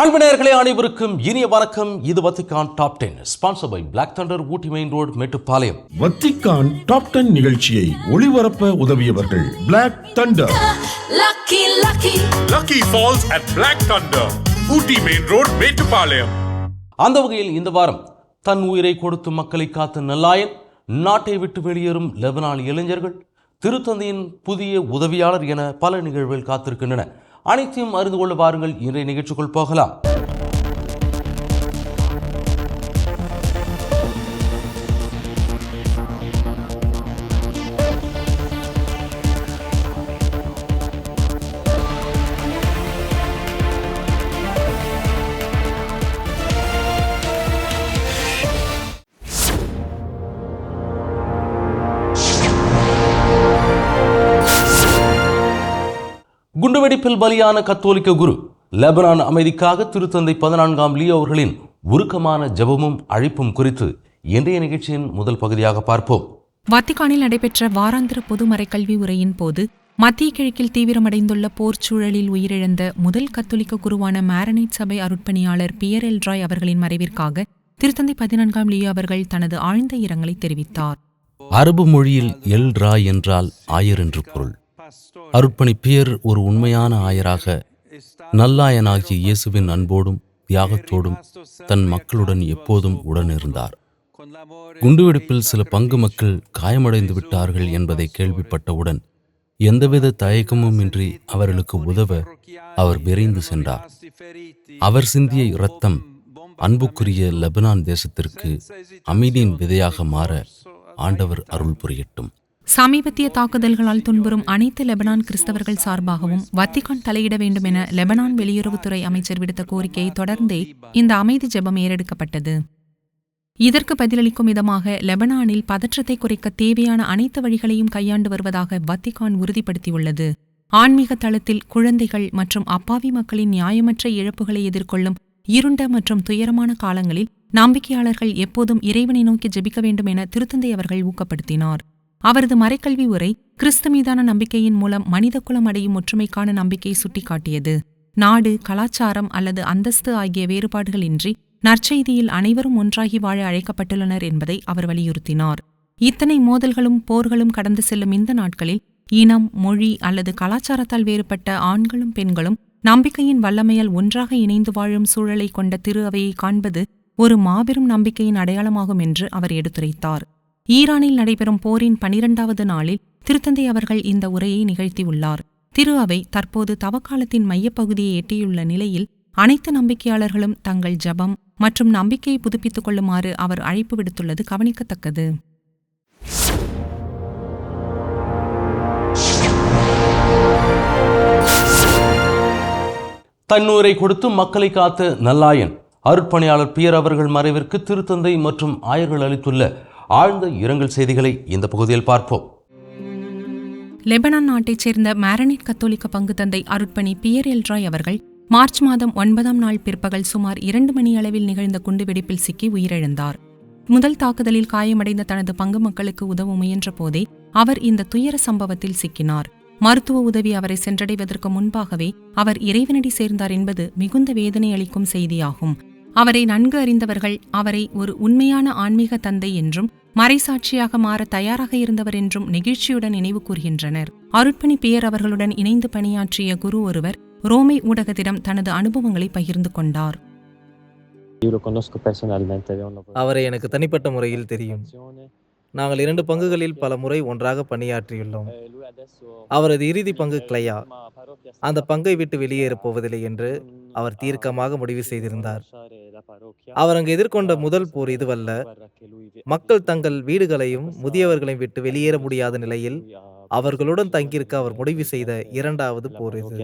அன்பு நேயர்களே அனைவருக்கும் இனிய வணக்கம். இது Vatican top 10 sponsor by Black Thunder, Ooty main road, Mettupalayam. Vatican top 10 நிகழ்ச்சியை ஒளிபரப்ப உதவியவர்கள் Black Thunder, Lucky Falls at Black Thunder, Ooty main road, Mettupalayam. அந்த வகையில் இந்த வாரம் தன் உயிரை கொடுத்து மக்களை காத்த நல்லாயன், நாட்டை விட்டு வெளியேறும் லெபனான் இளைஞர்கள், திருத்தந்தையின் புதிய உதவியாளர் என பல நிகழ்வுகள் காத்திருக்கின்றன. அனைத்தையும் அறிந்து கொள்ள வாருங்கள். இன்றைய நிகழ்ச்சிக்குள் போகலாம். குண்டுவெடிப்பில் பலியான கத்தோலிக்க குரு, லெபனான் அமைதிக்காக திருத்தந்தை 14ஆம் லியோ அவர்களின் உருக்கமான ஜெபமும் அழைப்பும் குறித்து இன்றைய நிகழ்ச்சியின் முதல் பகுதியாக பார்ப்போம். வத்திக்கானில் நடைபெற்ற வாராந்திர பொதுமறை கல்வி உரையின் போது மத்திய கிழக்கில் தீவிரமடைந்துள்ள போர் சூழலில் உயிரிழந்த முதல் கத்தோலிக்க குருவான மாரனைட் சபை அருட்பணியாளர் பியர் எல் ராய் அவர்களின் மறைவிற்காக திருத்தந்தை 14ஆம் லியோ அவர்கள் தனது ஆழ்ந்த இரங்கலை தெரிவித்தார். அரபு மொழியில் எல் ராய் என்றால் ஆயர் என்று பொருள். அருட்பணி பியர் ஒரு உண்மையான ஆயராக நல்லாயனாகிய இயேசுவின் அன்போடும் தியாகத்தோடும் தன் மக்களுடன் எப்போதும் உடனிருந்தார். குண்டுவெடிப்பில் சில பங்கு மக்கள் காயமடைந்து விட்டார்கள் என்பதை கேள்விப்பட்டவுடன் எந்தவித தயக்கமும் இன்றி அவர்களுக்கு உதவ அவர் விரைந்து சென்றார். அவர் சிந்திய இரத்தம் அன்புக்குரிய லெபனான் தேசத்திற்கு அமைதியின் விதையாக மாற ஆண்டவர் அருள் புரியட்டும். சமீபத்திய தாக்குதல்களால் துன்புறும் அனைத்து லெபனான் கிறிஸ்தவர்கள் சார்பாகவும் வத்திக்கான் தலையிட வேண்டும் என லெபனான் வெளியுறவுத்துறை அமைச்சர் விடுத்த கோரிக்கையை தொடர்ந்தே இந்த அமைதி ஜெபம் ஏறெடுக்கப்பட்டது. இதற்கு பதிலளிக்கும் விதமாக லெபனானில் பதற்றத்தை குறைக்க தேவையான அனைத்து வழிகளையும் கையாண்டு வருவதாக வத்திக்கான் உறுதிப்படுத்தியுள்ளது. ஆன்மீக தளத்தில் குழந்தைகள் மற்றும் அப்பாவி மக்களின் நியாயமற்ற இழப்புகளை எதிர்கொள்ளும் இருண்ட மற்றும் துயரமான காலங்களில் நம்பிக்கையாளர்கள் எப்போதும் இறைவனை நோக்கி ஜெபிக்க வேண்டும் என திருத்தந்தை அவர்கள் ஊக்கப்படுத்தினார். அவரது மறைக்கல்வி உரை கிறிஸ்து மீதான நம்பிக்கையின் மூலம் மனிதகுலம் அடையும் ஒற்றுமைக்கான நம்பிக்கையை சுட்டிக்காட்டியது. நாடு, கலாச்சாரம் அல்லது அந்தஸ்து ஆகிய வேறுபாடுகளின்றி நற்செய்தியில் அனைவரும் ஒன்றாகி வாழ அழைக்கப்பட்டுள்ளனர் என்பதை அவர் வலியுறுத்தினார். இத்தனை மோதல்களும் போர்களும் கடந்து செல்லும் இந்த நாட்களில் இனம், மொழி அல்லது கலாச்சாரத்தால் வேறுபட்ட ஆண்களும் பெண்களும் நம்பிக்கையின் வல்லமையால் ஒன்றாக இணைந்து வாழும் சூழலை கொண்ட திரு அவையை காண்பது ஒரு மாபெரும் நம்பிக்கையின் அடையாளமாகும் என்று அவர் எடுத்துரைத்தார். ஈரானில் நடைபெறும் போரின் 12வது நாளில் திருத்தந்தை அவர்கள் இந்த உரையை நிகழ்த்தியுள்ளார். திரு அவை தற்போது தவக்காலத்தின் மையப்பகுதியை எட்டியுள்ள நிலையில் அனைத்து நம்பிக்கையாளர்களும் தங்கள் ஜபம் மற்றும் நம்பிக்கையை புதுப்பித்துக் கொள்ளுமாறு அவர் அழைப்பு விடுத்துள்ளது கவனிக்கத்தக்கது. தன்னூரை கொடுத்து மக்களை காத்த நல்லாயன், அருட்பணியாளர் பியர் அவர்கள் மறைவிற்கு திருத்தந்தை மற்றும் ஆயர்கள் அளித்துள்ள ஆழ்ந்த இரங்கல் செய்திகளை இந்த பகுதியில் பார்ப்போம். லெபனான் நாட்டைச் சேர்ந்த மாரனைட் கத்தோலிக்க பங்கு தந்தை அருட்பணி பியர் எல் ராய் அவர்கள் மார்ச் மாதம் 9ஆம் நாள் பிற்பகல் சுமார் 2 மணி அளவில் நிகழ்ந்த குண்டுவெடிப்பில் சிக்கி உயிரிழந்தார். முதல் தாக்குதலில் காயமடைந்த தனது பங்கு மக்களுக்கு உதவ முயன்ற போதே அவர் இந்த துயர சம்பவத்தில் சிக்கினார். மருத்துவ உதவி அவரை சென்றடைவதற்கு முன்பாகவே அவர் இறைவனடி சேர்ந்தார் என்பது மிகுந்த வேதனை அளிக்கும் செய்தியாகும். அவரை நன்கு அறிந்தவர்கள் அவரை ஒரு உண்மையான ஆன்மீக தந்தை என்றும் மறைசாட்சியாக மாற தயாராக இருந்தவர் என்றும் நெகிழ்ச்சியுடன் நினைவு கூர்கின்றனர். அருட்பணி பியர் அவர்களுடன் இணைந்து பணியாற்றிய குரு ஒருவர் ரோமை ஊடகத்திடம் தனது அனுபவங்களை பகிர்ந்து கொண்டார். அவரை எனக்கு தனிப்பட்ட முறையில் தெரியும். நாங்கள் 2 பங்குகளில் பல முறை ஒன்றாக பணியாற்றியுள்ளோம். அவரது இறுதி பங்கு கிளையா அந்த பங்கை விட்டு வெளியேறப் போவதில்லை என்று அவர் தீர்க்கமாக முடிவு செய்திருந்தார். அவர் அங்கு எதிர்கொண்ட முதல் போர் இதுவல்ல. மக்கள் தங்கள் வீடுகளையும் முதியவர்களையும் விட்டு வெளியேற முடியாத நிலையில் அவர்களுடன் தங்கியிருக்க அவர் முடிவு செய்த 2வது போர் இது.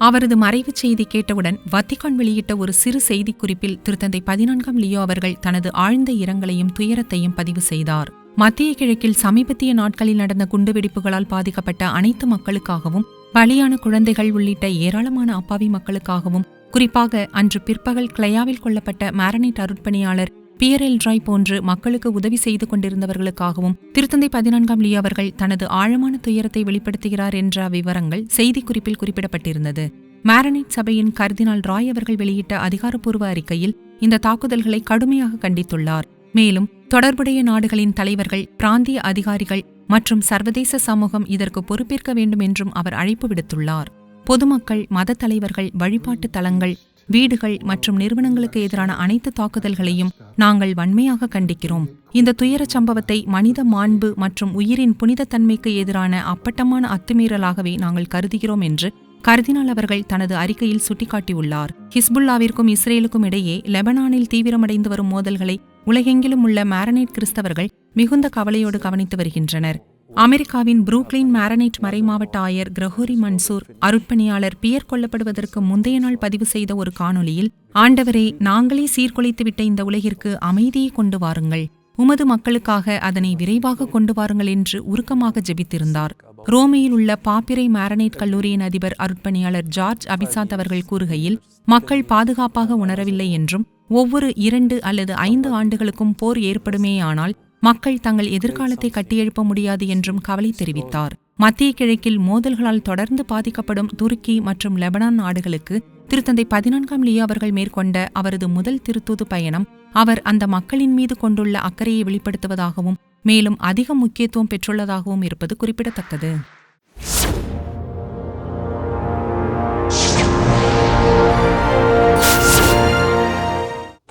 அவரது மறைவு செய்தி கேட்டவுடன் வத்திக்கான் வெளியிட்ட ஒரு சிறு செய்திக்குறிப்பில் திருத்தந்தை 14ஆம் லியோ அவர்கள் தனது ஆழ்ந்த இரங்கலையும் துயரத்தையும் பதிவு செய்தார். மத்திய கிழக்கில் சமீபத்திய நாட்களில் நடந்த குண்டுவெடிப்புகளால் பாதிக்கப்பட்ட அனைத்து மக்களுக்காகவும், பலியான குழந்தைகள் உள்ளிட்ட ஏராளமான அப்பாவி மக்களுக்காகவும், குறிப்பாக அன்று பிற்பகல் கிளையாவில் கொல்லப்பட்ட மாரனைட் அருட்பணியாளர் பியர் எல் ராய் போன்று மக்களுக்கு உதவி செய்து கொண்டிருந்தவர்களுக்காகவும் திருத்தந்தை 14ஆம் லியோ அவர்கள் தனது ஆழமான துயரத்தை வெளிப்படுத்துகிறார் என்ற விவரங்கள் செய்திக்குறிப்பில் குறிப்பிடப்பட்டிருந்தது. மாரனைட் சபையின் கர்தினால் ராய் அவர்கள் வெளியிட்ட அதிகாரப்பூர்வ அறிக்கையில் இந்த தாக்குதல்களை கடுமையாக கண்டித்துள்ளார். மேலும் தொடர்புடைய நாடுகளின் தலைவர்கள், பிராந்திய அதிகாரிகள் மற்றும் சர்வதேச சமூகம் இதற்கு பொறுப்பேற்க வேண்டும் என்றும் அவர் அழைப்பு விடுத்துள்ளார். பொதுமக்கள், மத தலைவர்கள், வழிபாட்டு தலங்கள், வீடுகள் மற்றும் நிறுவனங்களுக்கு எதிரான அனைத்து தாக்குதல்களையும் நாங்கள் வன்மையாக கண்டிக்கிறோம். இந்த துயரச் சம்பவத்தை மனித மாண்பு மற்றும் உயிரின் புனிதத்தன்மைக்கு எதிரான அப்பட்டமான அத்துமீறலாகவே நாங்கள் கருதுகிறோம் என்று கர்தினால் அவர்கள் தனது அறிக்கையில் சுட்டிக்காட்டியுள்ளார். ஹிஸ்புல்லாவிற்கும் இஸ்ரேலுக்கும் இடையே லெபனானில் தீவிரமடைந்து வரும் மோதல்களை உலகெங்கிலும் உள்ள மாரனைட் கிறிஸ்தவர்கள் மிகுந்த கவலையோடு கவனித்து வருகின்றனர். அமெரிக்காவின் புரூக்ளின் மாரனைட் மறைமாவட்ட ஆயர் கிரகோரி மன்சூர் அருட்பணியாளர் பியர் கொல்லப்படுவதற்கு முந்தைய நாள் பதிவு செய்த ஒரு காணொலியில், ஆண்டவரே, நாங்களே சீர்குலைத்துவிட்ட இந்த உலகிற்கு அமைதியை கொண்டு வாருங்கள், உமது மக்களுக்காக அதனை விரைவாக கொண்டு வாருங்கள் என்று உருக்கமாக ஜெபித்திருந்தார். ரோமையில் உள்ள பாப்பிரை மாரனைட் கல்லூரியின் அதிபர் அருட்பணியாளர் ஜார்ஜ் அபிசாத் அவர்கள் கூறுகையில், மக்கள் பாதுகாப்பாக உணரவில்லை என்றும் ஒவ்வொரு 2 அல்லது 5 ஆண்டுகளுக்கும் போர் ஏற்படுமேயானால் மக்கள் தங்கள் எதிர்காலத்தை கட்டியெழுப்ப முடியாது என்றும் கவலை தெரிவித்தார். மத்திய கிழக்கில் மோதல்களால் தொடர்ந்து பாதிக்கப்படும் துருக்கி மற்றும் லெபனான் நாடுகளுக்கு திருத்தந்தை 14ஆம் லியோ அவர்கள் மேற்கொண்ட அவரது முதல் திருத்தூது பயணம் அவர் அந்த மக்களின் மீது கொண்டுள்ள அக்கறையை வெளிப்படுத்துவதாகவும் மேலும் அதிக முக்கியத்துவம் பெற்றுள்ளதாகவும் இருப்பது குறிப்பிடத்தக்கது.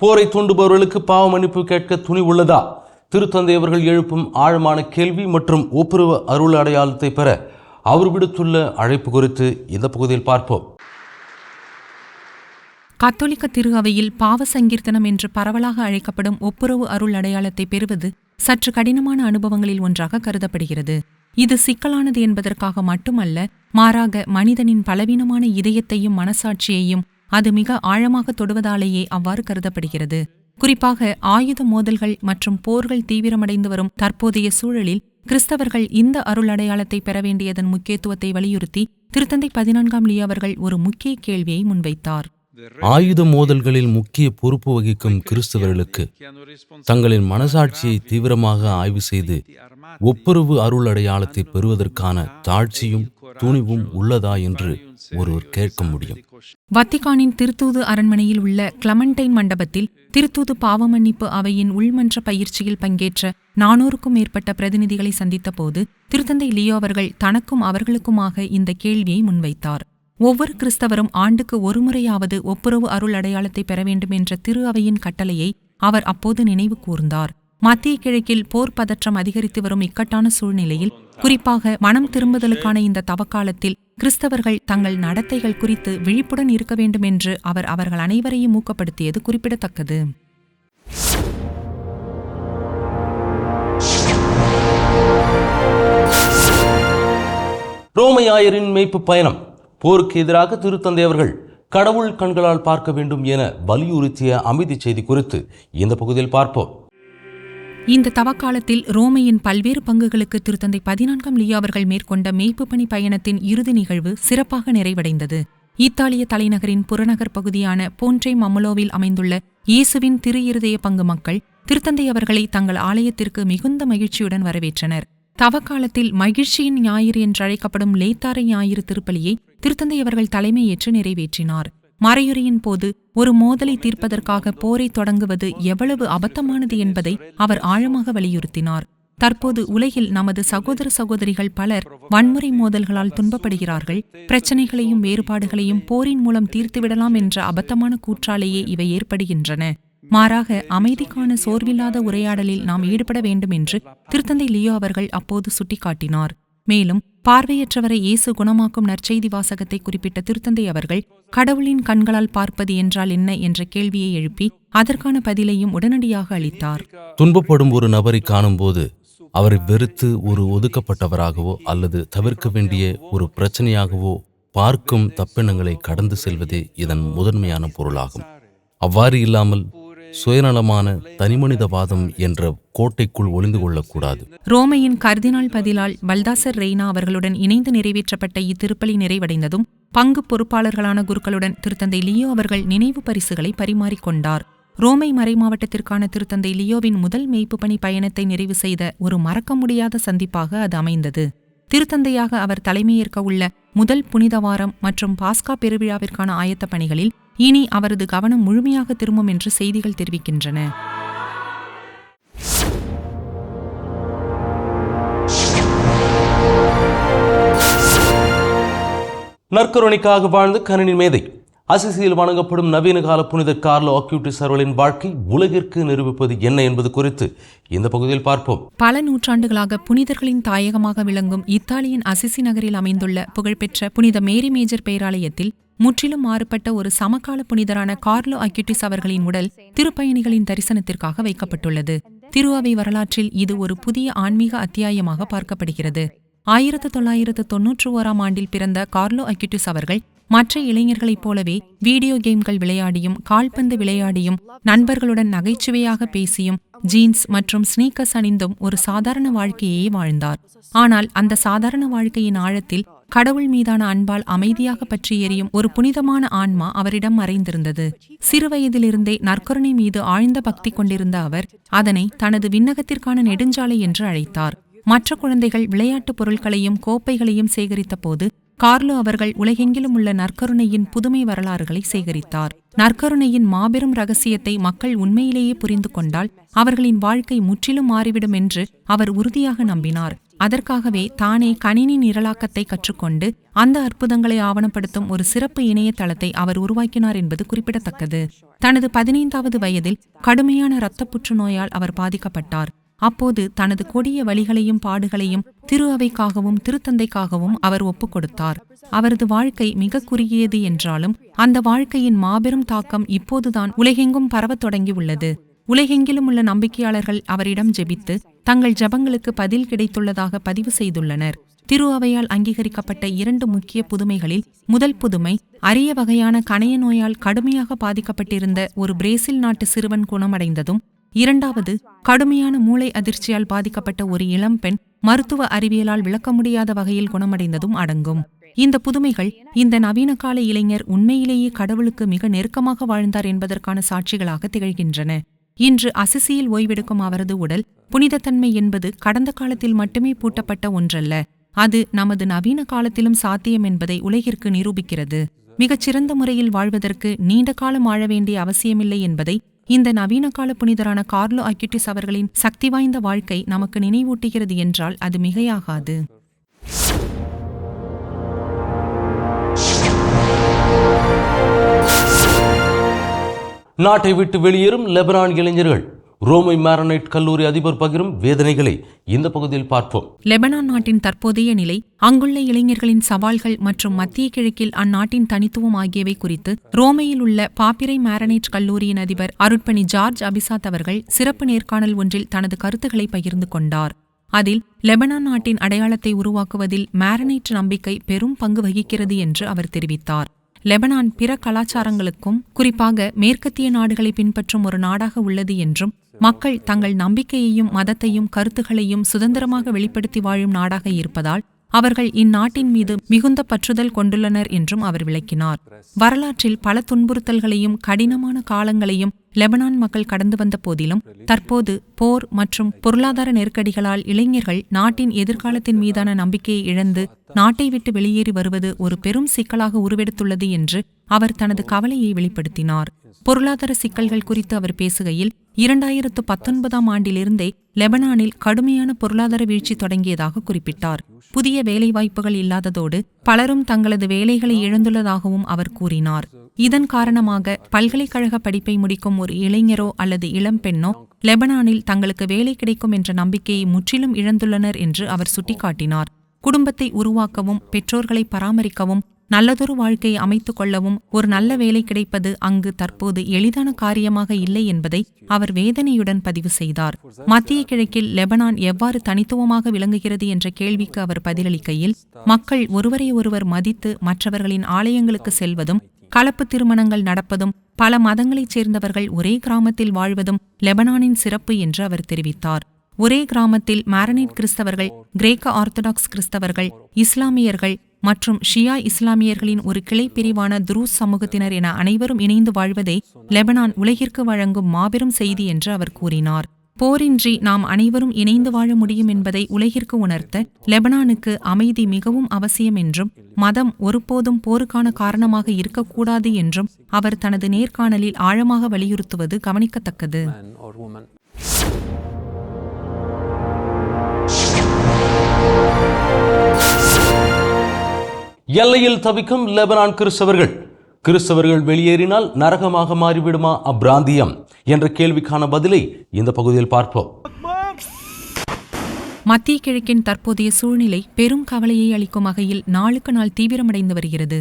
போரை தூண்டுபவர்களுக்கு பாவ மன்னிப்பு கேட்க துணி உள்ளதா? திருத்தந்தை அவர்கள் எழுப்பும் ஆழமான கேள்வி மற்றும் ஒப்புரவு அருள் அடையாளத்தை பெற அவர் விடுத்துள்ள அழைப்பு குறித்து இந்த பகுதியில் பார்ப்போம். கத்தோலிக்க திரு அவையில் பாவ சங்கீர்த்தனம் என்று பரவலாக அழைக்கப்படும் ஒப்புரவு அருள் அடையாளத்தை பெறுவது சற்று கடினமான அனுபவங்களில் ஒன்றாக கருதப்படுகிறது. இது சிக்கலானது என்பதற்காக மட்டுமல்ல, மாறாக மனிதனின் பலவீனமான இதயத்தையும் மனசாட்சியையும் அது மிக ஆழமாக தொடுவதாலேயே அவ்வாறு கருதப்படுகிறது. குறிப்பாக ஆயுத மோதல்கள் மற்றும் போர்கள் தீவிரமடைந்து வரும் தற்போதைய சூழலில் கிறிஸ்தவர்கள் இந்த அருள் அடையாளத்தை பெற வேண்டியதன் முக்கியத்துவத்தை வலியுறுத்தி திருத்தந்தை 14ஆம் லியோ அவர்கள் ஒரு முக்கிய கேள்வியை முன்வைத்தார். ஆயுத மோதல்களில் முக்கிய பொறுப்பு வகிக்கும் கிறிஸ்தவர்களுக்கு தங்களின் மனசாட்சியை தீவிரமாக ஆய்வு செய்து ஒப்புரவு அருள் அடையாளத்தை பெறுவதற்கான தாழ்ச்சியும் துணிவும் உள்ளதா என்று ஒருவர் கேட்க முடியும். வத்திக்கானின் திருத்தூது அரண்மனையில் உள்ள கிளமண்டைன் மண்டபத்தில் திருத்தூது பாவ மன்னிப்பு அவையின் உள்மன்ற பயிற்சியில் பங்கேற்ற 400க்கும் மேற்பட்ட பிரதிநிதிகளை சந்தித்த போது திருத்தந்தை லியோ அவர்கள் தனக்கும் அவர்களுக்குமாக இந்த கேள்வியை முன்வைத்தார். ஒவ்வொரு கிறிஸ்தவரும் ஆண்டுக்கு ஒருமுறையாவது ஒப்புரவு அருள் அடையாளத்தை பெற வேண்டும் என்ற திரு அவையின் கட்டளையை அவர் அப்போது நினைவு கூர்ந்தார். மத்திய கிழக்கில் போர் பதற்றம் அதிகரித்து வரும் இக்கட்டான சூழ்நிலையில், குறிப்பாக மனம் திரும்புதலுக்கான இந்த தவக்காலத்தில் கிறிஸ்தவர்கள் தங்கள் நடத்தைகள் குறித்து விழிப்புடன் இருக்க வேண்டும் என்று அவர் அவர்கள் அனைவரையும் ஊக்கப்படுத்தியது குறிப்பிடத்தக்கது. ரோமை ஆயரின் மேய்ப்பு பயணம். போருக்கு எதிராக திருத்தந்தை அவர்கள் கடவுள் கண்களால் பார்க்க வேண்டும் என வலியுறுத்திய அமைதி செய்தி குறித்து இந்த பகுதியில் பார்ப்போம். இந்த தவக்காலத்தில் ரோமையின் பல்வேறு பங்குகளுக்கு திருத்தந்தை 14ஆம் லியோ அவர்கள் மேற்கொண்ட மேய்ப்பு பணி பயணத்தின் இறுதி நிகழ்வு சிறப்பாக நிறைவடைந்தது. இத்தாலிய தலைநகரின் புறநகர் பகுதியான போன்ட்ரே மமுலோவில் அமைந்துள்ள இயேசுவின் திரு இருதய பங்கு மக்கள் திருத்தந்தை அவர்களை தங்கள் ஆலயத்திற்கு மிகுந்த மகிழ்ச்சியுடன் வரவேற்றனர். தவக்காலத்தில் மகிழ்ச்சியின் ஞாயிறு என்றழைக்கப்படும் லேத்தாரை ஞாயிறு திருப்பலியை திருத்தந்தை அவர்கள் தலைமையேற்று நிறைவேற்றினார். மறையுரையின் போது ஒரு மோதலை தீர்ப்பதற்காக போரை தொடங்குவது எவ்வளவு அபத்தமானது என்பதை அவர் ஆழமாக வலியுறுத்தினார். தற்போது உலகில் நமது சகோதர சகோதரிகள் பலர் வன்முறை மோதல்களால் துன்பப்படுகிறார்கள். பிரச்சனைகளையும் வேறுபாடுகளையும் போரின் மூலம் தீர்த்துவிடலாம் என்ற அபத்தமான கூற்றாலேயே இவை ஏற்படுகின்றன. மாறாக அமைதிக்கான சோர்வில்லாத உரையாடலில் நாம் ஈடுபட வேண்டும் என்று திருத்தந்தை லியோ அவர்கள் அப்போது சுட்டிக்காட்டினார். மேலும் பார்வையற்றவரை இயேசு குணமாக்கும் நற்செய்தி வாசகத்தை குறிப்பிட்ட திருத்தந்தை அவர்கள் கடவுளின் கண்களால் பார்ப்பது என்றால் என்ன என்ற கேள்வியை எழுப்பி அதற்கான பதிலையும் உடனடியாக அளித்தார். துன்பப்படும் ஒரு நபரை காணும்போது அவரை வெறுத்து ஒரு ஒதுக்கப்பட்டவராகவோ அல்லது தவிர்க்க வேண்டிய ஒரு பிரச்சனையாகவோ பார்க்கும் தப்பெண்ணங்களை கடந்து செல்வதே இதன் முதன்மையான பொருளாகும். அவ்வாறு இல்லாமல் சுயநலமான தனிமனிதவாதம் என்ற கோட்டைக்குள் ஒளிந்து கொள்ளக்கூடாது. ரோமையின் கர்தினால் பதிலால் பல்தாசர் ரெய்னா அவர்களுடன் இணைந்து நிறைவேற்றப்பட்ட இத்திருப்பலி நிறைவடைந்ததும் பங்கு பொறுப்பாளர்களான குருக்களுடன் திருத்தந்தை லியோ அவர்கள் நினைவு பரிசுகளை பரிமாறிக்கொண்டார். ரோமை மறைமாவட்டத்திற்கான திருத்தந்தை லியோவின் முதல் மேய்ப்பு பணி பயணத்தை நிறைவு செய்த ஒரு மறக்க முடியாத சந்திப்பாக அது அமைந்தது. திருத்தந்தையாக அவர் தலைமையேற்க உள்ள முதல் புனித வாரம் மற்றும் பாஸ்கா பெருவிழாவிற்கான ஆயத்த பணிகளில் இனி அவரது கவனம் முழுமையாக திரும்பும் என்று செய்திகள் தெரிவிக்கின்றன. நற்கருணைக்காக வாழ்ந்து கணினி மேதை அசிசியில் வணங்கப்படும் நவீன கால புனித கார்லோ அக்யூட்டிஸ் அவர்களின் வாழ்க்கை உலகிற்கு நிரூபிப்பது என்ன என்பது குறித்து இந்த பகுதியில் பார்ப்போம். பல நூற்றாண்டுகளாக புனிதர்களின் தாயகமாக விளங்கும் இத்தாலியின் அசிசி நகரில் அமைந்துள்ள புகழ்பெற்ற புனித மேரி மேஜர் பேராலயத்தில் முற்றிலும் மாறுபட்ட ஒரு சமகால புனிதரான கார்லோ அக்யூட்டிஸ் அவர்களின் உடல் திருப்பயணிகளின் தரிசனத்திற்காக வைக்கப்பட்டுள்ளது. திரு அவை வரலாற்றில் இது ஒரு புதிய ஆன்மீக அத்தியாயமாக பார்க்கப்படுகிறது. 1991 ஆண்டில் பிறந்த கார்லோ அக்யூட்டிஸ் அவர்கள் மற்ற இளைஞர்களைப் போலவே வீடியோ கேம்கள் விளையாடியும் கால்பந்து விளையாடியும் நண்பர்களுடன் நகைச்சுவையாக பேசியும் ஜீன்ஸ் மற்றும் ஸ்னீக்கர்ஸ் அணிந்தும் ஒரு சாதாரண வாழ்க்கையே வாழ்ந்தார். ஆனால் அந்த சாதாரண வாழ்க்கையின் ஆழத்தில் கடவுள் மீதான அன்பால் அமைதியாக பற்றி எரியும் ஒரு புனிதமான ஆன்மா அவரிடம் மறைந்திருந்தது. சிறுவயதிலிருந்தே நற்கருணை மீது ஆழ்ந்த பக்தி கொண்டிருந்த அவர் அதனை தனது விண்ணகத்திற்கான நெடுஞ்சாலை என்று அழைத்தார். மற்ற குழந்தைகள் விளையாட்டுப் பொருட்களையும் கோப்பைகளையும் சேகரித்த போது கார்லோ அவர்கள் உலகெங்கிலும் உள்ள நற்கருணையின் புதுமை வரலாறுகளை சேகரித்தார். நற்கருணையின் மாபெரும் ரகசியத்தை மக்கள் உண்மையிலேயே புரிந்து கொண்டால் அவர்களின் வாழ்க்கை முற்றிலும் மாறிவிடும் என்று அவர் உறுதியாக நம்பினார். அதற்காகவே தானே கணினி நிரலாக்கத்தை கற்றுக்கொண்டு அந்த அற்புதங்களை ஆவணப்படுத்தும் ஒரு சிறப்பு இணையதளத்தை அவர் உருவாக்கினார் என்பது குறிப்பிடத்தக்கது. தனது 15வது வயதில் கடுமையான இரத்த புற்றுநோயால் அவர் பாதிக்கப்பட்டார். அப்போது தனது கொடிய வலிகளையும் பாடுகளையும் திரு அவைக்காகவும் திருத்தந்தைக்காகவும் அவர் ஒப்புக் கொடுத்தார். அவரது வாழ்க்கை மிக குறுகியது என்றாலும் அந்த வாழ்க்கையின் மாபெரும் தாக்கம் இப்போதுதான் உலகெங்கும் பரவத் தொடங்கியுள்ளது. உலகெங்கிலும் உள்ள நம்பிக்கையாளர்கள் அவரிடம் ஜெபித்து தங்கள் ஜெபங்களுக்கு பதில் கிடைத்துள்ளதாக பதிவு செய்துள்ளனர். திரு அவையால் அங்கீகரிக்கப்பட்ட 2 முக்கிய புதுமைகளில் முதல் புதுமை அரிய வகையான கணைய நோயால் கடுமையாக பாதிக்கப்பட்டிருந்த ஒரு பிரேசில் நாட்டு சிறுவன் குணமடைந்ததும், இரண்டாவது கடுமையான மூளை அதிர்ச்சியால் பாதிக்கப்பட்ட ஒரு இளம்பெண் மருத்துவ அறிவியலால் விளக்க முடியாத வகையில் குணமடைந்ததும் அடங்கும். இந்த புதுமைகள் இந்த நவீன கால இளைஞர் உண்மையிலேயே கடவுளுக்கு மிக நெருக்கமாக வாழ்ந்தார் என்பதற்கான சாட்சிகளாக திகழ்கின்றன. இன்று அசிசியில் ஓய்வெடுக்கும் அவரது உடல் புனிதத்தன்மை என்பது கடந்த காலத்தில் மட்டுமே பூட்டப்பட்ட ஒன்றல்ல, அது நமது நவீன காலத்திலும் சாத்தியம் என்பதை உலகிற்கு நிரூபிக்கிறது. மிகச்சிறந்த முறையில் வாழ்வதற்கு நீண்ட காலம் வாழ வேண்டிய அவசியமில்லை என்பதை இந்த நவீன கால புனிதரான கார்லோ அக்யூட்டிஸ் அவர்களின் சக்தி வாய்ந்த வாழ்க்கை நமக்கு நினைவூட்டுகிறது என்றால் அது மிகையாகாது. நாட்டை விட்டு வெளியேறும் லெபனான் இளைஞர்கள் ரோமை மாரனைட் கல்லூரி அதிபர் பகிரும் வேதனைகளை இந்த பகுதியில் பார்ப்போம். லெபனான் நாட்டின் தற்போதைய நிலை, அங்குள்ள இளைஞர்களின் சவால்கள் மற்றும் மத்திய கிழக்கில் அந்நாட்டின் தனித்துவம் ஆகியவை குறித்து ரோமையில் உள்ள பாப்பிரை மாரனைட் கல்லூரியின் அதிபர் அருட்பணி ஜார்ஜ் அபிசாத் அவர்கள் சிறப்பு நேர்காணல் ஒன்றில் தனது கருத்துக்களை பகிர்ந்து கொண்டார். அதில் லெபனான் நாட்டின் அடையாளத்தை உருவாக்குவதில் மாரனைட் நம்பிக்கை பெரும் பங்கு வகிக்கிறது என்று அவர் தெரிவித்தார். லெபனான் பிற கலாச்சாரங்களுக்கும் குறிப்பாக மேற்கத்திய நாடுகளை பின்பற்றும் ஒரு நாடாக உள்ளது என்றும் மக்கள் தங்கள் நம்பிக்கையையும் மதத்தையும் கருத்துகளையும் சுதந்திரமாக வெளிப்படுத்தி வாழும் நாடாக இருப்பதால் அவர்கள் இந்நாட்டின் மீது மிகுந்த பற்றுதல் கொண்டுள்ளனர் என்றும் அவர் விளக்கினார். வரலாற்றில் பல துன்புறுத்தல்களையும் கடினமான காலங்களையும் லெபனான் மக்கள் கடந்து வந்த போதிலும் தற்போது போர் மற்றும் பொருளாதார நெருக்கடிகளால் இளைஞர்கள் நாட்டின் எதிர்காலத்தின் மீதான நம்பிக்கையை இழந்து நாட்டை விட்டு வெளியேறி வருவது ஒரு பெரும் சிக்கலாக உருவெடுத்துள்ளது என்று அவர் தனது கவலையை வெளிப்படுத்தினார். பொருளாதார சிக்கல்கள் குறித்து அவர் பேசுகையில் 2019 ஆண்டிலிருந்தே லெபனானில் கடுமையான பொருளாதார வீழ்ச்சி தொடங்கியதாக குறிப்பிட்டார். புதிய வேலைவாய்ப்புகள் இல்லாததோடு பலரும் தங்களது வேலைகளை இழந்துள்ளதாகவும் அவர் கூறினார். இதன் காரணமாக பல்கலைக்கழக படிப்பை முடிக்கும் ஒரு இளைஞரோ அல்லது இளம்பெண்ணோ லெபனானில் தங்களுக்கு வேலை கிடைக்கும் என்ற நம்பிக்கையை முற்றிலும் இழந்துள்ளனர் என்று அவர் சுட்டிக்காட்டினார். குடும்பத்தை உருவாக்கவும் பெற்றோர்களை பராமரிக்கவும் நல்லதொரு வாழ்க்கையை அமைத்துக் கொள்ளவும் ஒரு நல்ல வேலை கிடைப்பது அங்கு தற்போது எளிதான காரியமாக இல்லை என்பதை அவர் வேதனையுடன் பதிவு செய்தார். மத்திய கிழக்கில் லெபனான் எவ்வாறு தனித்துவமாக விளங்குகிறது என்ற கேள்விக்கு அவர் பதிலளிக்கையில், மக்கள் ஒருவரை ஒருவர் மதித்து மற்றவர்களின் ஆலயங்களுக்கு செல்வதும் கலப்பு திருமணங்கள் நடப்பதும் பல மதங்களைச் சேர்ந்தவர்கள் ஒரே கிராமத்தில் வாழ்வதும் லெபனானின் சிறப்பு என்று அவர் தெரிவித்தார். ஒரே கிராமத்தில் மாரனைட் கிறிஸ்தவர்கள், கிரேக்க ஆர்த்தடாக்ஸ் கிறிஸ்தவர்கள், இஸ்லாமியர்கள் மற்றும் ஷியா இஸ்லாமியர்களின் ஒரு கிளை பிரிவான துரூஸ் சமூகத்தினர் என அனைவரும் இணைந்து வாழ்வதே லெபனான் உலகிற்கு வழங்கும் மாபெரும் செய்தி என்று அவர் கூறினார். போரின்றி நாம் அனைவரும் இணைந்து வாழ முடியும் என்பதை உலகிற்கு உணர்த்த லெபனானுக்கு அமைதி மிகவும் அவசியம் என்றும் மதம் ஒருபோதும் போருக்கான காரணமாக இருக்கக்கூடாது என்றும் அவர் தனது நேர்காணலில் ஆழமாக வலியுறுத்துவது கவனிக்கத்தக்கது. எல்லையில் தவிக்கும் லெபனான் கிறிஸ்தவர்கள் வெளியேறினால் நரகமாக மாறிவிடுமா அப்பிராந்தியம் என்ற கேள்விக்கான பதிலை இந்த பகுதியில் பார்ப்போம். மத்திய கிழக்கின் தற்போதைய சூழ்நிலை பெரும் கவலையை அளிக்கும் வகையில் நாளுக்கு நாள் தீவிரமடைந்து வருகிறது.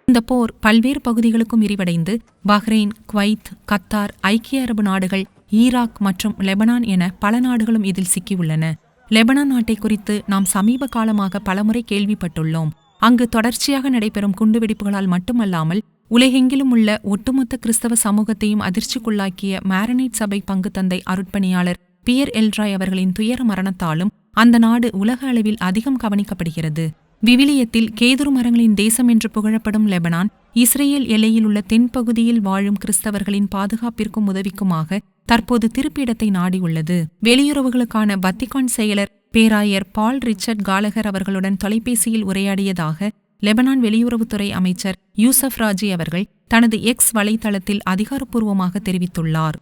இந்த போர் பல்வேறு பகுதிகளுக்கும் விரிவடைந்து பஹ்ரைன், குவைத், கத்தார், ஐக்கிய அரபு நாடுகள், ஈராக் மற்றும் லெபனான் என பல நாடுகளும் இதில் சிக்கியுள்ளன. லெபனான் நாட்டை குறித்து நாம் சமீப காலமாக பலமுறை கேள்விப்பட்டுள்ளோம். அங்கு தொடர்ச்சியாக நடைபெறும் குண்டுவெடிப்புகளால் மட்டுமல்லாமல் உலகெங்கிலும் உள்ள ஒட்டுமொத்த கிறிஸ்தவ சமூகத்தையும் அதிர்ச்சிக்குள்ளாக்கிய மாரனைட் சபை பங்கு தந்தை அருட்பணியாளர் பியர் எல்ராய் அவர்களின் துயர மரணத்தாலும் அந்த நாடு உலக அளவில் அதிகம் கவனிக்கப்படுகிறது. விவிலியத்தில் கேதுரு மரங்களின் தேசம் என்று புகழப்படும் லெபனான் இஸ்ரேல் எல்லையில் உள்ள தென்பகுதியில் வாழும் கிறிஸ்தவர்களின் பாதுகாப்பிற்கும் உதவிக்குமாக தற்போது திருப்பிடத்தை நாடியுள்ளது. வெளியுறவுகளுக்கான வத்திக்கான் செயலர் பேராயர் பால் ரிச்சர்ட் காலகர் அவர்களுடன் தொலைபேசியில் உரையாடியதாக லெபனான் வெளியுறவுத்துறை அமைச்சர் யூசப் ராஜி அவர்கள் தனது எக்ஸ் வலைத்தளத்தில் அதிகாரப்பூர்வமாக தெரிவித்துள்ளார்.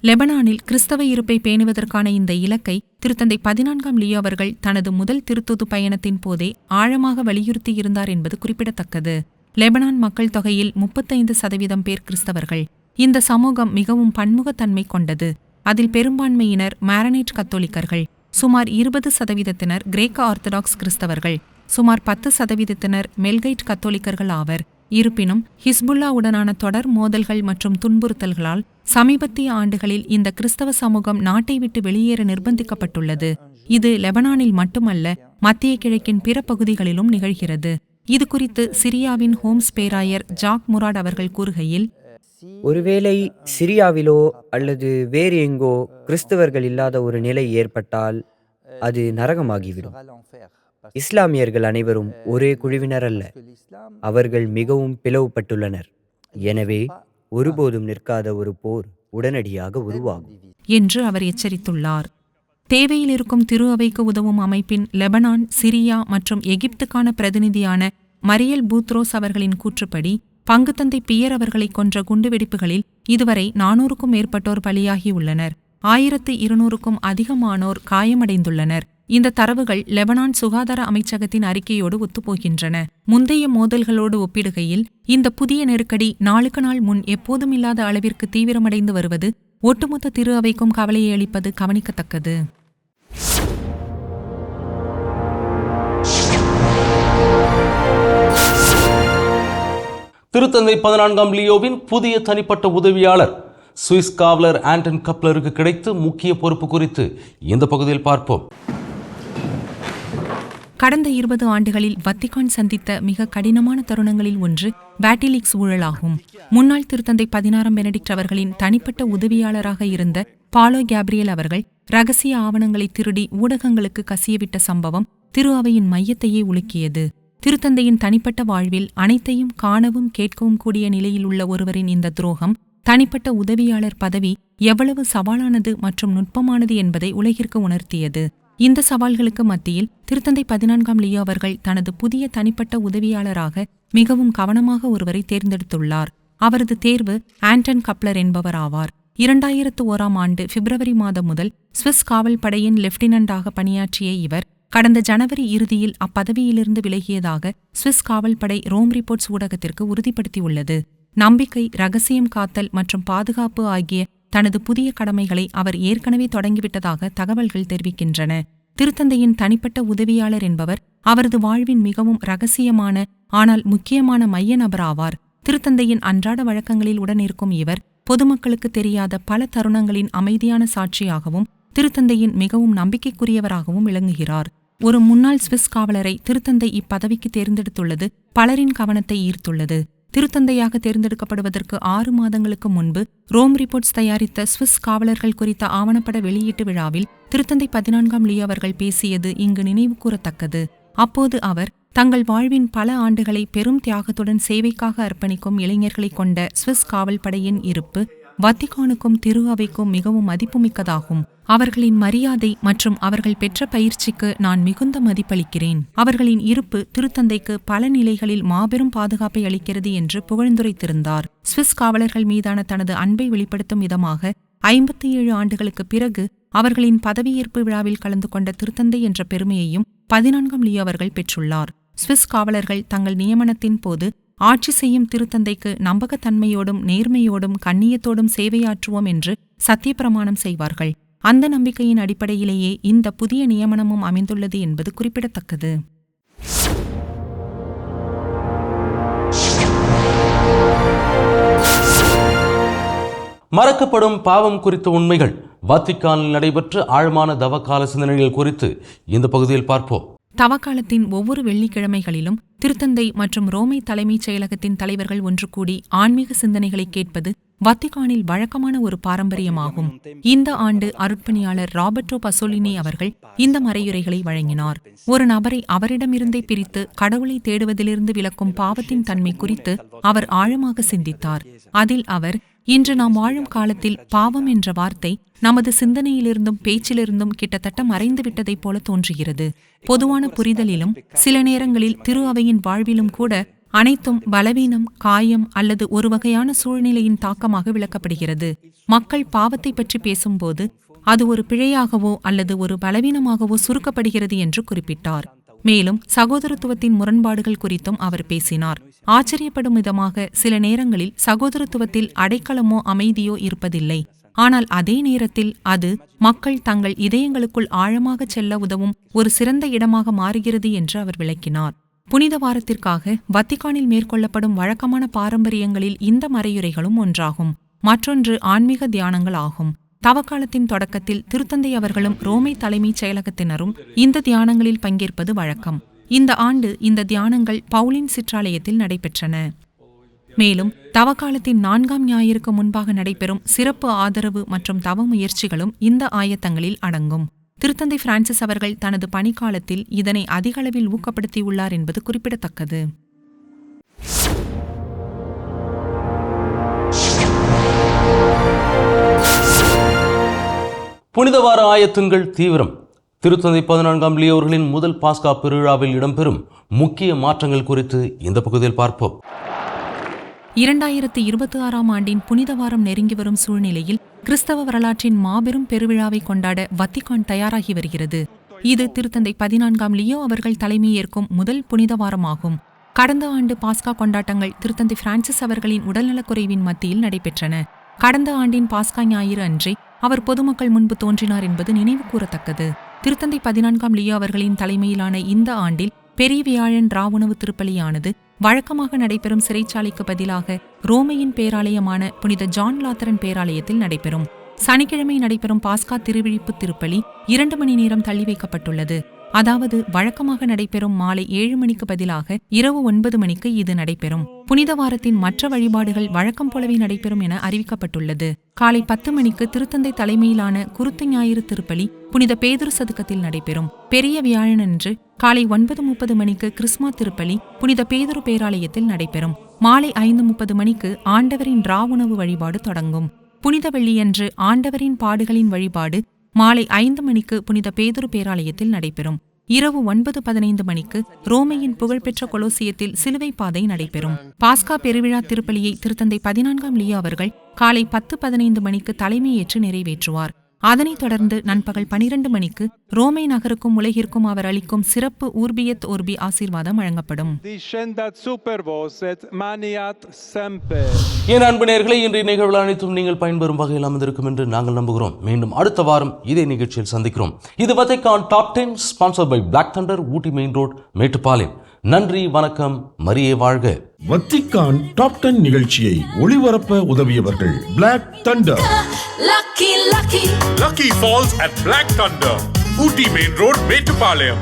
லெபனானில் கிறிஸ்தவ இருப்பை பேணுவதற்கான இந்த இலக்கை திருத்தந்தை 14ஆம் லியோ அவர்கள் தனது முதல் திருத்தூது பயணத்தின் போதே ஆழமாக வலியுறுத்தியிருந்தார் என்பது குறிப்பிடத்தக்கது. லெபனான் மக்கள் தொகையில் 35% பேர் கிறிஸ்தவர்கள். இந்த சமூகம் மிகவும் பன்முகத்தன்மை கொண்டது. அதில் பெரும்பான்மையினர் மாரனைட் கத்தோலிக்கர்கள், சுமார் 20% கிரேக்க ஆர்த்தடாக்ஸ் கிறிஸ்தவர்கள், சுமார் 10% மெல்கைட் கத்தோலிக்கர்கள் ஆவர். இருப்பினும் ஹிஸ்புல்லாவுடனான தொடர் மோதல்கள் மற்றும் துன்புறுத்தல்களால் சமீபத்திய ஆண்டுகளில் இந்த கிறிஸ்தவ சமூகம் நாட்டை விட்டு வெளியேற நிர்பந்திக்கப்பட்டுள்ளது. இது லெபனானில் மட்டுமல்ல, மத்திய கிழக்கின் பிற பகுதிகளிலும் நிகழ்கிறது. இது குறித்து சிரியாவின் ஹோம்ஸ் பேராயர் ஜாக் முராட் அவர்கள் கூறுகையில், ஒருவேளை சிரியாவிலோ அல்லது வேறு எங்கோ கிறிஸ்தவர்கள் இல்லாத ஒரு நிலை ஏற்பட்டால் அது நரகமாகிவிடும். இஸ்லாமியர்கள் அனைவரும் ஒரே குழுவினர் அல்ல, அவர்கள் மிகவும் பிளவுபட்டுள்ளனர். எனவே ஒருபோதும் நிற்காத ஒரு போர் உடனடியாக உருவாகும் என்று அவர் எச்சரித்துள்ளார். தேவையில் இருக்கும் திரு அவைக்கு உதவும் அமைப்பின் லெபனான், சிரியா மற்றும் எகிப்துக்கான பிரதிநிதியான மரியல் பூத்ரோஸ் அவர்களின் கூற்றுப்படி பங்குத்தந்தை பியர் அவர்களை கொன்ற குண்டுவெடிப்புகளில் இதுவரை 400க்கும் மேற்பட்டோர் பலியாகியுள்ளனர். 1200க்கும் அதிகமானோர் காயமடைந்துள்ளனர். இந்த தரவுகள் லெபனான் சுகாதார அமைச்சகத்தின் அறிக்கையோடு ஒத்துப்போகின்றன. முந்தைய மோதல்களோடு ஒப்பிடுகையில் இந்த புதிய நெருக்கடி நாளுக்கு நாள் முன் எப்போதும் இல்லாத அளவிற்கு தீவிரமடைந்து வருவது ஒட்டுமொத்த திரு அவைக்கும் கவலையை அளிப்பது கவனிக்கத்தக்கது. திருத்தந்தை 14ஆம் லியோவின் புதிய தனிப்பட்ட உதவியாளர் சுவிஸ் காவலர் ஆண்டன் கப்லருக்கு கிடைத்த முக்கிய பொறுப்பு குறித்து இந்த பகுதியில் பார்ப்போம். கடந்த 20 ஆண்டுகளில் வத்திக்கான் சந்தித்த மிக கடினமான தருணங்களில் ஒன்று வேட்டிலிக்ஸ் ஊழலாகும். முன்னாள் திருத்தந்தை 16ஆம் பெனடிக்ட் அவர்களின் தனிப்பட்ட உதவியாளராக இருந்த பாலோ கேப்ரியல் அவர்கள் இரகசிய ஆவணங்களை திருடி ஊடகங்களுக்கு கசியவிட்ட சம்பவம் திரு அவையின் மையத்தையே உலுக்கியது. திருத்தந்தையின் தனிப்பட்ட வாழ்வில் அனைத்தையும் காணவும் கேட்கவும் கூடிய நிலையில் உள்ள ஒருவரின் இந்த துரோகம் தனிப்பட்ட உதவியாளர் பதவி எவ்வளவு சவாலானது மற்றும் நுட்பமானது என்பதை உலகிற்கு உணர்த்தியது. இந்த சவால்களுக்கு மத்தியில் திருத்தந்தை 14ஆம் லியோ அவர்கள் தனது புதிய தனிப்பட்ட உதவியாளராக மிகவும் கவனமாக ஒருவரை தேர்ந்தெடுத்துள்ளார். அவரது தேர்வு ஆண்டன் கப்லர் என்பவர் ஆவார். 2001ஆம் ஆண்டு பிப்ரவரி மாதம் முதல் சுவிஸ் காவல் படையின் லெப்டினன்டாக பணியாற்றிய இவர் கடந்த ஜனவரி இறுதியில் அப்பதவியிலிருந்து விலகியதாக சுவிஸ் காவல் படை ரோம் ரிப்போர்ட்ஸ் ஊடகத்திற்கு உறுதிப்படுத்தியுள்ளது. நம்பிக்கை, இரகசியம் காத்தல் மற்றும் பாதுகாப்பு ஆகிய தனது புதிய கடமைகளை அவர் ஏற்கனவே தொடங்கிவிட்டதாக தகவல்கள் தெரிவிக்கின்றன. திருத்தந்தையின் தனிப்பட்ட உதவியாளர் என்பவர் அவரது வாழ்வின் மிகவும் இரகசியமான ஆனால் முக்கியமான மைய நபராவார். திருத்தந்தையின் அன்றாட வழக்கங்களில் உடனிருக்கும் இவர் பொதுமக்களுக்கு தெரியாத பல தருணங்களின் அமைதியான சாட்சியாகவும் திருத்தந்தையின் மிகவும் நம்பிக்கைக்குரியவராகவும் விளங்குகிறார். ஒரு முன்னாள் சுவிஸ் காவலரை திருத்தந்தை இப்பதவிக்கு தேர்ந்தெடுத்துள்ளது பலரின் கவனத்தை ஈர்த்துள்ளது. திருத்தந்தையாக தேர்ந்தெடுக்கப்படுவதற்கு 6 மாதங்களுக்கு முன்பு ரோம் ரிப்போர்ட்ஸ் தயாரித்த சுவிஸ் காவலர்கள் குறித்த ஆவணப்பட வெளியீட்டு விழாவில் திருத்தந்தை 14ஆம் லியோ அவர்கள் பேசியது இங்கு நினைவு கூறத்தக்கது. அப்போது அவர் தங்கள் வாழ்வின் பல ஆண்டுகளை பெரும் தியாகத்துடன் சேவைக்காக அர்ப்பணிக்கும் இளைஞர்களை கொண்ட சுவிஸ் காவல் படையின் இருப்பு வத்திக்கானுக்கும் திரு அவைக்கும் மிகவும் மதிப்புமிக்கதாகும். அவர்களின் மரியாதை மற்றும் அவர்கள் பெற்ற பயிற்சிக்கு நான் மிகுந்த மதிப்பளிக்கிறேன். அவர்களின் இருப்பு திருத்தந்தைக்கு பல நிலைகளில் மாபெரும் பாதுகாப்பை அளிக்கிறது என்று புகழ்ந்துரைத்திருந்தார். சுவிஸ் காவலர்கள் மீதான தனது அன்பை வெளிப்படுத்தும் விதமாக 57 ஆண்டுகளுக்கு பிறகு அவர்களின் பதவியேற்பு விழாவில் கலந்து கொண்ட திருத்தந்தை என்ற பெருமையையும் 14ஆம் லியோ அவர்கள் பெற்றுள்ளார். சுவிஸ் காவலர்கள் தங்கள் நியமனத்தின் போது ஆட்சி செய்யும் திருத்தந்தைக்கு நம்பகத்தன்மையோடும் நேர்மையோடும் கண்ணியத்தோடும் சேவையாற்றுவோம் என்று சத்தியப்பிரமாணம் செய்வார்கள். அந்த நம்பிக்கையின் அடிப்படையிலேயே இந்த புதிய நியமனமும் அமைந்துள்ளது என்பது குறிப்பிடத்தக்கது. மறக்கப்படும் பாவம் குறித்த உண்மைகள் வத்திக்கானில் நடைபெற்ற ஆழமான தவக்கால சிந்தனைகள் குறித்து இந்த பகுதியில் பார்ப்போம். தவக்காலத்தின் ஒவ்வொரு வெள்ளிக்கிழமைகளிலும் திருத்தந்தை மற்றும் ரோமை தலைமைச் செயலகத்தின் தலைவர்கள் ஒன்று கூடி ஆன்மீக சிந்தனைகளை கேட்பது வத்திக்கானில் வழக்கமான ஒரு பாரம்பரியமாகும். இந்த ஆண்டு அருட்பணியாளர் ராபர்டோ பசோலினி அவர்கள் இந்த மறையுரைகளை வழங்கினார். ஒரு நபரை அவரிடமிருந்தே பிரித்து கடவுளை தேடுவதிலிருந்து விலக்கும் பாவத்தின் தன்மை குறித்து அவர் ஆழமாக சிந்தித்தார். அதில் அவர், இன்று நாம் வாழும் காலத்தில் பாவம் என்ற வார்த்தை நமது சிந்தனையிலிருந்தும் பேச்சிலிருந்தும் கிட்டத்தட்ட மறைந்துவிட்டதைப் போல தோன்றுகிறது. பொதுவான புரிதலிலும் சில நேரங்களில் திரு அவையின் வாழ்விலும் கூட அனைத்தும் பலவீனம், காயம் அல்லது ஒரு வகையான சூழ்நிலையின் தாக்கமாக விளக்கப்படுகிறது. மக்கள் பாவத்தை பற்றி பேசும்போது அது ஒரு பிழையாகவோ அல்லது ஒரு பலவீனமாகவோ சுருக்கப்படுகிறது என்று குறிப்பிட்டார். மேலும் சகோதரத்துவத்தின் முரண்பாடுகள் குறித்தும் அவர் பேசினார். ஆச்சரியப்படும் விதமாக சில நேரங்களில் சகோதரத்துவத்தில் அடைக்கலமோ அமைதியோ இருப்பதில்லை. ஆனால் அதே நேரத்தில் அது மக்கள் தங்கள் இதயங்களுக்குள் ஆழமாக செல்ல உதவும் ஒரு சிறந்த இடமாக மாறுகிறது என்று அவர் விளக்கினார். புனித வாரத்திற்காக வத்திக்கானில் மேற்கொள்ளப்படும் வழக்கமான பாரம்பரியங்களில் இந்த மறையுரைகளும் ஒன்றாகும். மற்றொன்று ஆன்மீக தியானங்கள் ஆகும். தவக்காலத்தின் தொடக்கத்தில் திருத்தந்தை அவர்களும் ரோமை தலைமைச் செயலகத்தினரும் இந்த தியானங்களில் பங்கேற்பது வழக்கம். இந்த ஆண்டு இந்த தியானங்கள் பவுலின் சிற்றாலயத்தில் நடைபெற்றன. மேலும் தவக்காலத்தின் 4ஆம் ஞாயிறுக்கு முன்பாக நடைபெறும் சிறப்பு ஆதரவு மற்றும் தவ முயற்சிகளும் இந்த ஆயத்தங்களில் அடங்கும். திருத்தந்தை பிரான்சிஸ் அவர்கள் தனது பணிக்காலத்தில் இதனை அதிகளவில் ஊக்கப்படுத்தியுள்ளார் என்பது குறிப்பிடத்தக்கது. புனிதவார ஆயத்தங்கள் தீவிரம். திருத்தந்தை 14ஆம் லியோ அவர்களின் முதல் பாஸ்கா பெருவிழாவில் இடம்பெறும் முக்கிய மாற்றங்கள் குறித்து இந்த பகுதியில் பார்ப்போம். 2026ஆம் ஆண்டின் புனித வாரம் நெருங்கி வரும் சூழ்நிலையில் கிறிஸ்தவ வரலாற்றின் மாபெரும் பெருவிழாவை கொண்டாட வத்திக்கான் தயாராகி வருகிறது. இது திருத்தந்தை 14ஆம் லியோ அவர்கள் தலைமையேற்கும் முதல் புனித வாரமாகும். கடந்த ஆண்டு பாஸ்கா கொண்டாட்டங்கள் திருத்தந்தை பிரான்சிஸ் அவர்களின் உடல்நலக்குறைவின் மத்தியில் நடைபெற்றன. கடந்த ஆண்டின் பாஸ்கா ஞாயிறு அன்றே அவர் பொதுமக்கள் முன்பு தோன்றினார் என்பது நினைவு கூறத்தக்கது. திருத்தந்தை 14ஆம் லியோ அவர்களின் தலைமையிலான இந்த ஆண்டில் பெரிய வியாழன் ராவுணவு திருப்பலியானது வழக்கமாக நடைபெறும் சிறைச்சாலைக்கு பதிலாக ரோமையின் பேராலயமான புனித ஜான் லாத்தரன் பேராலயத்தில் நடைபெறும். சனிக்கிழமை நடைபெறும் பாஸ்கா திருவிழிப்பு திருப்பலி 2 மணி நேரம் தள்ளி வைக்கப்பட்டுள்ளது. அதாவது வழக்கமாக நடைபெறும் மாலை 7 மணிக்கு பதிலாக இரவு 9 மணிக்கு இது நடைபெறும். புனித வாரத்தின் மற்ற வழிபாடுகள் வழக்கம் போலவே நடைபெறும் என அறிவிக்கப்பட்டுள்ளது. காலை 10 மணிக்கு திருத்தந்தை தலைமையிலான குருத்து ஞாயிறு திருப்பலி புனித பேதுரு சதுக்கத்தில் நடைபெறும். பெரிய வியாழனன்று காலை 9:30 மணிக்கு கிறிஸ்மா திருப்பலி புனித பேதுரு பேராலயத்தில் நடைபெறும். மாலை 5:30 மணிக்கு ஆண்டவரின் ராவுணவு வழிபாடு தொடங்கும். புனித வெள்ளியன்று ஆண்டவரின் பாடுகளின் வழிபாடு மாலை 5 மணிக்கு புனித பேதுரு பேராலயத்தில் நடைபெறும். இரவு 9:15 மணிக்கு ரோமையின் புகழ்பெற்ற கொலோசியத்தில் சிலுவை பாதை நடைபெறும். பாஸ்கா பெருவிழா திருப்பலியை திருத்தந்தை 14ஆம் லியோ அவர்கள் காலை 10:15 மணிக்கு தலைமையேற்று நிறைவேற்றுவார். அதனைத் தொடர்ந்து நண்பகல் 12 மணிக்கு ரோமை நகருக்கும் உலகிற்கும் அவர் அளிக்கும் சிறப்பு ஊர்பியத் ஓர்பி ஆசீர்வாதம் வழங்கப்படும். என் அன்பு நேயர்களே, இன்றைய நிகழ்வுகள் அனைத்தும் நீங்கள் பயன்பெறும் வகையில் அமைந்திருக்கும் என்று நாங்கள் நம்புகிறோம். மீண்டும் அடுத்த வாரம் இதே நிகழ்ச்சியில் சந்திக்கிறோம். இது Vatican top 10 sponsor by Black Thunder, Ooty main road, Mettupalayam. நன்றி, வணக்கம், மரியே வாழ்க. வத்திக்கான் டாப் 10 நிகழ்ச்சியை ஒளிபரப்ப உதவியவர்கள் Black Thunder. Lucky Falls at Black Thunder, Ooty Main Road, Metupalayam.